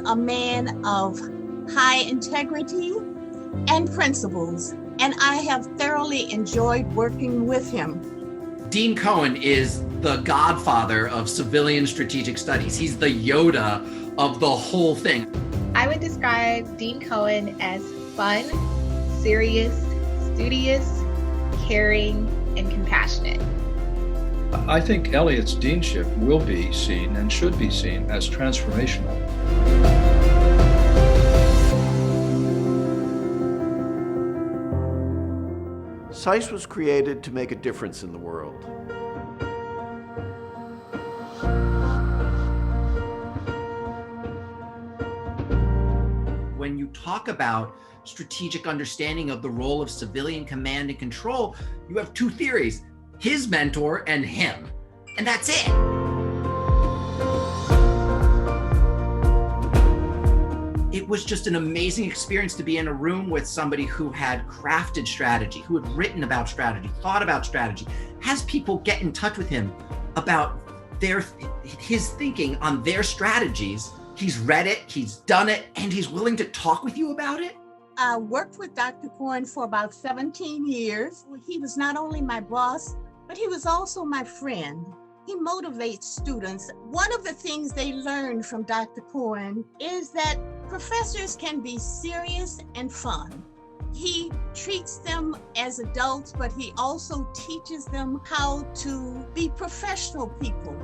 a man of high integrity and principles, and I have thoroughly enjoyed working with him. Dean Cohen is the godfather of civilian strategic studies. He's the Yoda of the whole thing. I would describe Dean Cohen as fun, serious, studious, caring, and compassionate. I think Elliot's deanship will be seen and should be seen as transformational. SAIS was created to make a difference in the world. When you talk about strategic understanding of the role of civilian command and control, you have two theories: his mentor and him, and that's it. It was just an amazing experience to be in a room with somebody who had crafted strategy, who had written about strategy, thought about strategy, has people get in touch with him about his thinking on their strategies. He's read it, he's done it, and he's willing to talk with you about it. I worked with Dr. Cohen for about 17 years. He was not only my boss, but he was also my friend. He motivates students. One of the things they learned from Dr. Cohen is that professors can be serious and fun. He treats them as adults, but he also teaches them how to be professional people.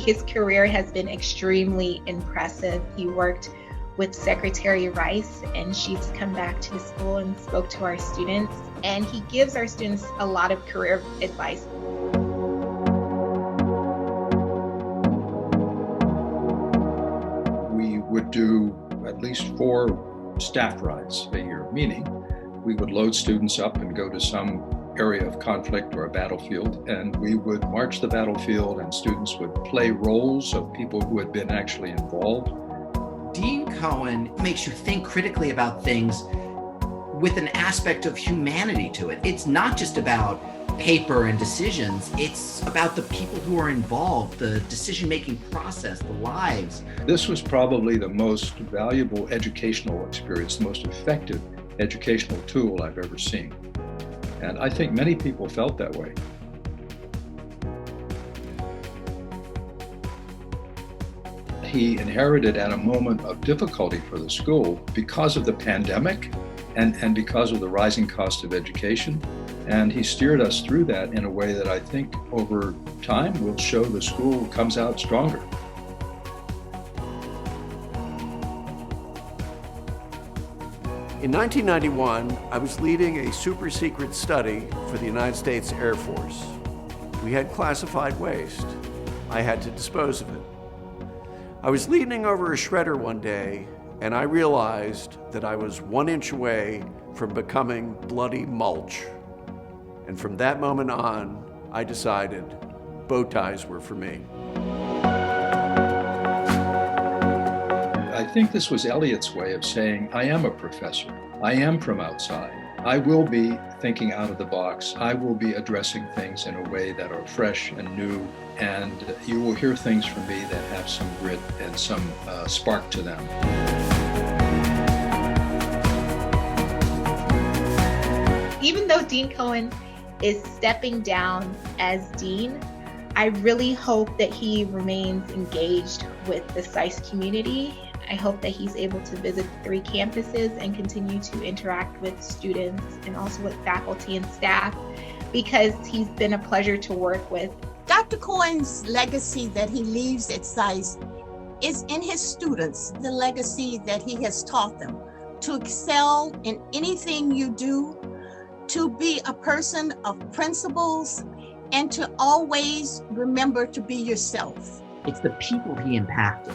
His career has been extremely impressive. He worked with Secretary Rice, and she's come back to the school and spoke to our students, and he gives our students a lot of career advice. We would do at least 4 staff rides a year, meaning we would load students up and go to some area of conflict or a battlefield, and we would march the battlefield, and students would play roles of people who had been actually involved. Dean Cohen makes you think critically about things with an aspect of humanity to it. It's not just about paper and decisions, it's about the people who are involved, the decision-making process, the lives. This was probably the most valuable educational experience, the most effective educational tool I've ever seen. And I think many people felt that way. He inherited at a moment of difficulty for the school because of the pandemic and because of the rising cost of education. And he steered us through that in a way that I think over time will show the school comes out stronger. In 1991, I was leading a super secret study for the United States Air Force. We had classified waste. I had to dispose of it. I was leaning over a shredder one day, and I realized that I was 1 inch away from becoming bloody mulch. And from that moment on, I decided bow ties were for me. I think this was Elliot's way of saying, I am a professor. I am from outside. I will be thinking out of the box. I will be addressing things in a way that are fresh and new, and you will hear things from me that have some grit and some spark to them. Even though Dean Cohen is stepping down as dean, I really hope that he remains engaged with the SAIS community. I hope that he's able to visit 3 campuses and continue to interact with students and also with faculty and staff, because he's been a pleasure to work with. Dr. Cohen's legacy that he leaves at SAIS is in his students, the legacy that he has taught them to excel in anything you do, to be a person of principles, and to always remember to be yourself. It's the people he impacted.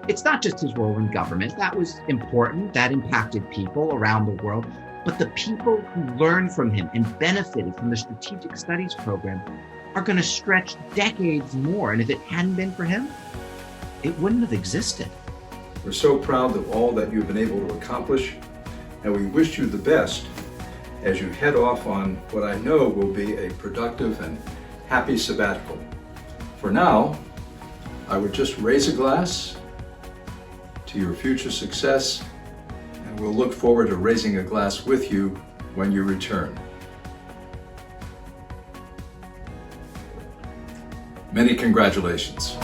It's not just his role in government. That was important. That impacted people around the world. But the people who learned from him and benefited from the strategic studies program are going to stretch decades more. And if it hadn't been for him, it wouldn't have existed. We're so proud of all that you've been able to accomplish, and we wish you the best as you head off on what I know will be a productive and happy sabbatical. For now, I would just raise a glass to your future success, and we'll look forward to raising a glass with you when you return. Many congratulations.